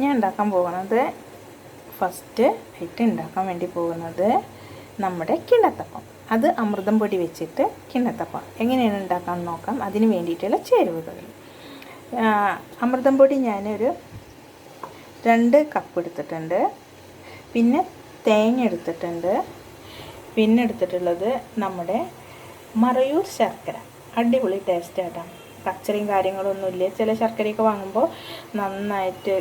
ഞാൻ ഉണ്ടാക്കാൻ പോകുന്നത് ഫസ്റ്റ് ആയിട്ട് ഉണ്ടാക്കാൻ വേണ്ടി പോകുന്നത് നമ്മുടെ കിണ്ണത്തപ്പം. അത് അമൃതം പൊടി വെച്ചിട്ട് കിണ്ണത്തപ്പം എങ്ങനെയാണ് ഉണ്ടാക്കാൻ നോക്കാം. അതിന് വേണ്ടിയിട്ടുള്ള ചേരുവകൾ: അമൃതം പൊടി ഞാനൊരു 2 കപ്പ് എടുത്തിട്ടുണ്ട്. പിന്നെ തേങ്ങ എടുത്തിട്ടുണ്ട്. പിന്നെ എടുത്തിട്ടുള്ളത് നമ്മുടെ മറയൂർ ശർക്കര. അടിപൊളി ടേസ്റ്റായിട്ടാണ്. കച്ചറയും കാര്യങ്ങളൊന്നുമില്ല. ചില ശർക്കരയൊക്കെ വാങ്ങുമ്പോൾ നന്നായിട്ട്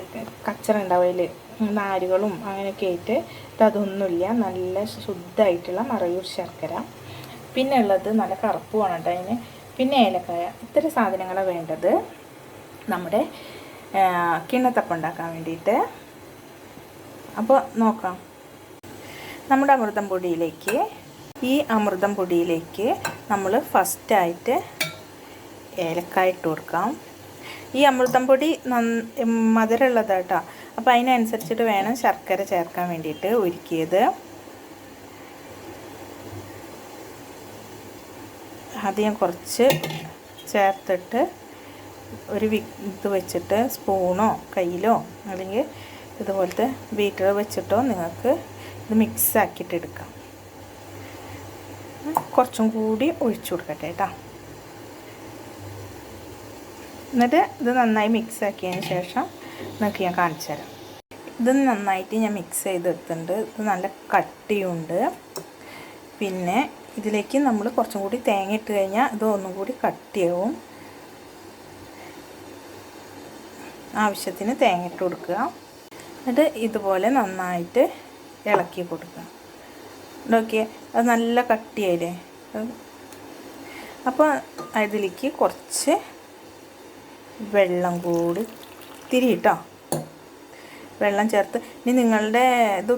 കച്ചറ ഉണ്ടാവില്ല, നാരുകളും അങ്ങനെയൊക്കെ ആയിട്ട്. അതൊന്നുമില്ല, നല്ല ശുദ്ധമായിട്ടുള്ള മറയൂർ ശർക്കര. പിന്നെ ഉള്ളത് നല്ല കറുപ്പുമാണ് കേട്ടോ അതിന്. പിന്നെ ഏലക്കായ. ഇത്ര സാധനങ്ങളാണ് വേണ്ടത് നമ്മുടെ കിണ്ണത്തപ്പം ഉണ്ടാക്കാൻ വേണ്ടിയിട്ട്. അപ്പോൾ നോക്കാം. നമ്മുടെ അമൃതം പൊടിയിലേക്ക് നമ്മൾ ഫസ്റ്റായിട്ട് ഏലക്കായ ഇട്ട് കൊടുക്കാം. ഈ അമൃതം പൊടി മധുരമുള്ളതാണ് കേട്ടോ. അപ്പോൾ അതിനനുസരിച്ചിട്ട് വേണം ശർക്കര ചേർക്കാൻ വേണ്ടിയിട്ട് ഒരുക്കിയത്. ആദ്യം കുറച്ച് ചേർത്തിട്ട് ഒരു ഇത് വെച്ചിട്ട് സ്പൂണോ കയ്യിലോ അല്ലെങ്കിൽ ഇതുപോലത്തെ ബീറ്റർ വെച്ചിട്ടോ നിങ്ങൾക്ക് ഇത് മിക്സ് ആക്കിയിട്ട് എടുക്കാം. കുറച്ചും കൂടി ഒഴിച്ചു കൊടുക്കട്ടെ കേട്ടോ. എന്നിട്ട് ഇത് നന്നായി മിക്സ് ആക്കിയതിന് ശേഷം നിങ്ങൾക്ക് ഞാൻ കാണിച്ചു തരാം. ഇത് നന്നായിട്ട് ഞാൻ മിക്സ് ചെയ്തെടുത്തിട്ടുണ്ട്. ഇത് നല്ല കട്ടിയുണ്ട്. പിന്നെ ഇതിലേക്ക് നമ്മൾ കുറച്ചും കൂടി തേങ്ങ ഇട്ട് കഴിഞ്ഞാൽ ഇത് ഒന്നും കൂടി കട്ടിയാവും. ആവശ്യത്തിന് തേങ്ങ ഇട്ട് കൊടുക്കുക. എന്നിട്ട് ഇതുപോലെ നന്നായിട്ട് ഇളക്കി കൊടുക്കുക. നോക്കിയേ, അത് നല്ല കട്ടിയായില്ലേ. അപ്പോൾ അതിലേക്ക് കുറച്ച് വെള്ളം കൂടി തിരിയിട്ടോ, വെള്ളം ചേർത്ത്. ഇനി നിങ്ങളുടെ ഇത്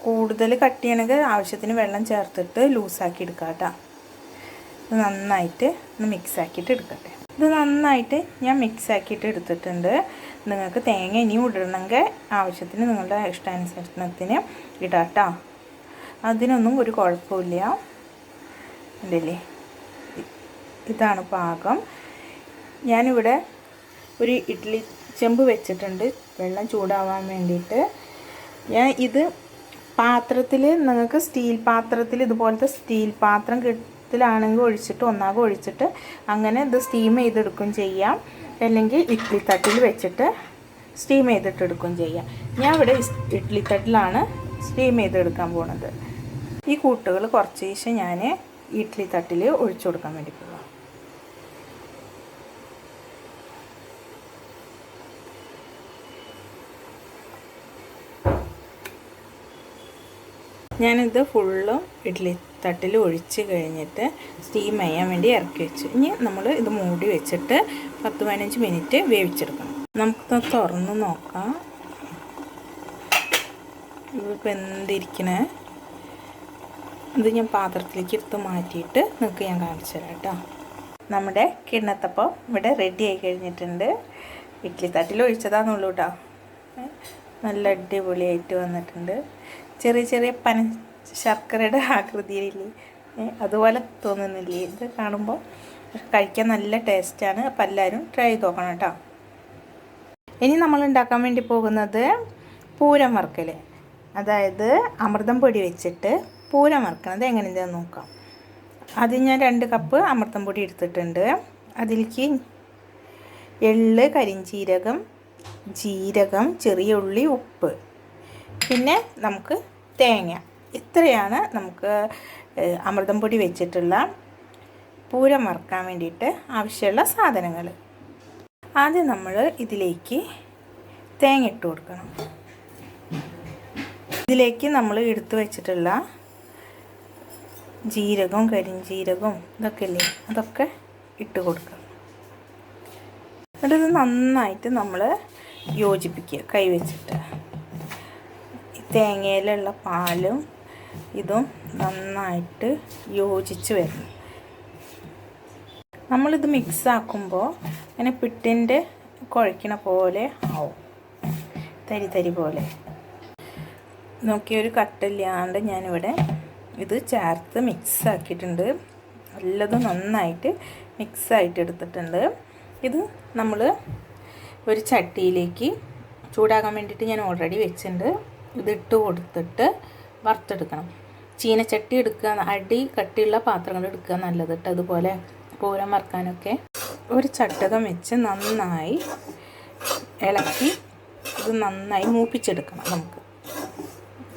കൂടുതൽ കട്ടിയാണെങ്കിൽ ആവശ്യത്തിന് വെള്ളം ചേർത്തിട്ട് ലൂസാക്കി എടുക്കാം കേട്ടോ. ഇത് നന്നായിട്ട് ഒന്ന് മിക്സാക്കിയിട്ട് എടുക്കട്ടെ. ഇത് നന്നായിട്ട് ഞാൻ മിക്സാക്കിയിട്ട് എടുത്തിട്ടുണ്ട്. നിങ്ങൾക്ക് തേങ്ങ ഇനിയും ഇടണമെങ്കിൽ ആവശ്യത്തിന് നിങ്ങളുടെ ഇഷ്ടാനുസരണത്തിന് ഇടാം കേട്ടോ. അതിനൊന്നും ഒരു കുഴപ്പമില്ല. ഉണ്ടല്ലേ, ഇതാണ് പാകം. ഞാനിവിടെ ഒരു ഇഡ്ഡലി ചെമ്പ് വെച്ചിട്ടുണ്ട് വെള്ളം ചൂടാവാൻ വേണ്ടിയിട്ട്. ഞാൻ ഇത് പാത്രത്തിൽ, നിങ്ങൾക്ക് സ്റ്റീൽ പാത്രത്തിൽ, ഇതുപോലത്തെ സ്റ്റീൽ പാത്രം ത്തിലാണെങ്കിൽ ഒഴിച്ചിട്ട് ഒന്നാകെ ഒഴിച്ചിട്ട് അങ്ങനെ ഇത് സ്റ്റീം ചെയ്തെടുക്കുകയും ചെയ്യാം. അല്ലെങ്കിൽ ഇഡ്ഡലി തട്ടിൽ വെച്ചിട്ട് സ്റ്റീം ചെയ്തിട്ടെടുക്കുകയും ചെയ്യാം. ഞാൻ ഇവിടെ ഇഡ്ഡലി തട്ടിലാണ് സ്റ്റീം ചെയ്തെടുക്കാൻ പോണത്. ഈ കൂട്ടുകൾ കുറച്ച് ശേഷം ഞാൻ ഇഡ്ഡലി തട്ടിൽ ഒഴിച്ചു കൊടുക്കാൻ വേണ്ടി പോകാം. ഞാനിത് ഫുള്ളും ഇഡ്ഡലി തട്ടിൽ ഒഴിച്ച് കഴിഞ്ഞിട്ട് സ്റ്റീം ചെയ്യാൻ വേണ്ടി ഇറക്കി വെച്ചു. ഇനി നമ്മൾ ഇത് മൂടി വെച്ചിട്ട് 10-15 മിനിറ്റ് വേവിച്ചെടുക്കണം. നമുക്കിത് തുറന്ന് നോക്കാം. ഇതിപ്പോൾ എന്തിരിക്കണേ. ഇത് ഞാൻ പാത്രത്തിലേക്ക് എടുത്ത് മാറ്റിയിട്ട് നിങ്ങൾക്ക് ഞാൻ കാണിച്ചു തരാം കേട്ടോ. നമ്മുടെ കിണ്ണത്തപ്പം ഇവിടെ റെഡി ആയി കഴിഞ്ഞിട്ടുണ്ട്. ഇഡ്ഡലി തട്ടിൽ ഒഴിച്ചതാണെന്നുള്ളൂ കേട്ടോ. നല്ല അടിപൊളിയായിട്ട് വന്നിട്ടുണ്ട്. ചെറിയ ചെറിയ ശർക്കരയുടെ ആകൃതിയിലില്ലേ, അതുപോലെ തോന്നുന്നില്ലേ ഇത് കാണുമ്പോൾ. കഴിക്കാൻ നല്ല ടേസ്റ്റാണ്. അപ്പോൾ എല്ലാവരും ട്രൈ ചെയ്ത് നോക്കണം കേട്ടോ. ഇനി നമ്മൾ ഉണ്ടാക്കാൻ വേണ്ടി പോകുന്നത് പൂരം വറുക്കൽ. അതായത് അമൃതം പൊടി വെച്ചിട്ട് പൂരം വറുക്കണത് എങ്ങനെയാണെന്ന് നോക്കാം. ആദ്യം ഞാൻ 2 കപ്പ് അമൃതം പൊടി എടുത്തിട്ടുണ്ട്. അതിലേക്ക് എള്ള്, കരിഞ്ചീരകം, ജീരകം, ചെറിയ ഉള്ളി, ഉപ്പ്, പിന്നെ നമുക്ക് തേങ്ങ. ഇത്രയാണ് നമുക്ക് അമൃതം പൊടി വെച്ചിട്ടുള്ള പൂരം വറുക്കാൻ വേണ്ടിയിട്ട് ആവശ്യമുള്ള സാധനങ്ങൾ. ആദ്യം നമ്മൾ ഇതിലേക്ക് തേങ്ങ ഇട്ട് കൊടുക്കണം. ഇതിലേക്ക് നമ്മൾ എടുത്തു വെച്ചിട്ടുള്ള ജീരകവും കരിഞ്ചീരകവും ഇതൊക്കെ ഇല്ലേ, അതൊക്കെ ഇട്ട് കൊടുക്കണം. എന്നിട്ട് ഇത് നന്നായിട്ട് നമ്മൾ യോജിപ്പിക്കുക കൈ വെച്ചിട്ട്. തേങ്ങയിലുള്ള പാലും ഇതും നന്നായിട്ട് യോജിച്ച് വരണം. നമ്മളിത് മിക്സ് ആക്കുമ്പോൾ അങ്ങനെ പിട്ടിൻ്റെ കുഴക്കണ പോലെ ആവും, തരി തരി പോലെ. നോക്കിയൊരു കട്ടില്ലാണ്ട് ഞാനിവിടെ ഇത് ചേർത്ത് മിക്സ് ആക്കിയിട്ടുണ്ട്. നല്ലതും നന്നായിട്ട് മിക്സായിട്ട് എടുത്തിട്ടുണ്ട്. ഇത് നമ്മൾ ഒരു ചട്ടിയിലേക്ക് ചൂടാകാൻ വേണ്ടിയിട്ട് ഞാൻ ഓൾറെഡി വെച്ചിട്ടുണ്ട്. ഇതിട്ട് കൊടുത്തിട്ട് വറുത്തെടുക്കണം. ചീനച്ചട്ടി എടുക്കുക, അടി കട്ടിയുള്ള പാത്രങ്ങൾ എടുക്കുക നല്ലത് കേട്ടോ. അതുപോലെ പൂരം വറുക്കാനൊക്കെ ഒരു ചട്ടകം വെച്ച് നന്നായി ഇളക്കി ഇത് നന്നായി മൂപ്പിച്ചെടുക്കണം. നമുക്ക്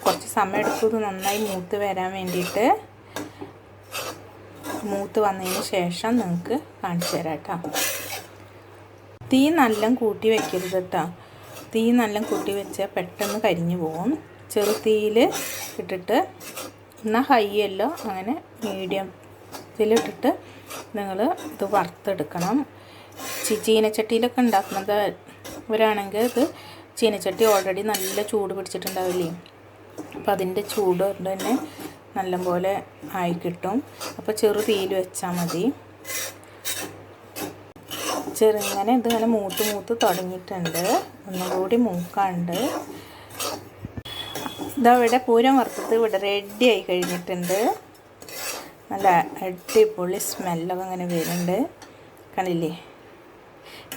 കുറച്ച് സമയം എടുക്കും ഇത് നന്നായി മൂത്ത് വരാൻ വേണ്ടിയിട്ട്. മൂത്ത് വന്നതിന് ശേഷം നിങ്ങൾക്ക് കാണിച്ചു തരാം കേട്ടോ. തീ നല്ല കൂട്ടി വെക്കരുത് കേട്ടോ. തീ നല്ല കൂട്ടി വെച്ചാൽ പെട്ടെന്ന് കരിഞ്ഞു പോകും. ചെറു തീയിൽ ഇട്ടിട്ട്, എന്നാൽ ഹൈ അല്ല, അങ്ങനെ മീഡിയത്തിലിട്ടിട്ട് നിങ്ങൾ ഇത് വറുത്തെടുക്കണം. ചീനച്ചട്ടിയിലൊക്കെ ഉണ്ടാക്കുന്നത് ഇവരാണെങ്കിൽ ഇത് ചീനച്ചട്ടി ഓൾറെഡി നല്ല ചൂട് പിടിച്ചിട്ടുണ്ടാവില്ലേ, അപ്പോൾ അതിൻ്റെ ചൂട് കൊണ്ട് തന്നെ നല്ലപോലെ ആയി കിട്ടും. അപ്പോൾ ചെറു തീയിൽ വെച്ചാൽ മതി. ചെറുങ്ങനെ ഇതിങ്ങനെ മൂത്ത് തുടങ്ങിയിട്ടുണ്ട്. ഒന്നുകൂടി മൂക്കാണ്ട്. ഇതവിടെ പൂരം വറുത്തത് ഇവിടെ റെഡി ആയി കഴിഞ്ഞിട്ടുണ്ട്. നല്ല അടിപൊളി സ്മെല്ലൊക്കെ അങ്ങനെ വരുന്നുണ്ട്, കണ്ടില്ലേ.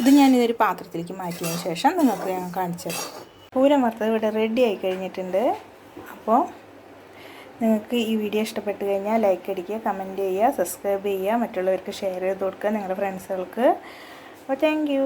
ഇത് ഞാനിതൊരു പാത്രത്തിലേക്ക് മാറ്റിയതിന് ശേഷം നിങ്ങൾക്ക് ഞാൻ കാണിച്ചു തരാം. പൂരം വറുത്തത് ഇവിടെ റെഡി ആയി കഴിഞ്ഞിട്ടുണ്ട്. അപ്പോൾ നിങ്ങൾക്ക് ഈ വീഡിയോ ഇഷ്ടപ്പെട്ട് കഴിഞ്ഞാൽ ലൈക്ക് അടിക്കുക, കമൻറ്റ് ചെയ്യുക, സബ്സ്ക്രൈബ് ചെയ്യുക, മറ്റുള്ളവർക്ക് ഷെയർ ചെയ്ത് കൊടുക്കുക നിങ്ങളുടെ ഫ്രണ്ട്സുകൾക്ക്. അപ്പോൾ താങ്ക് യു.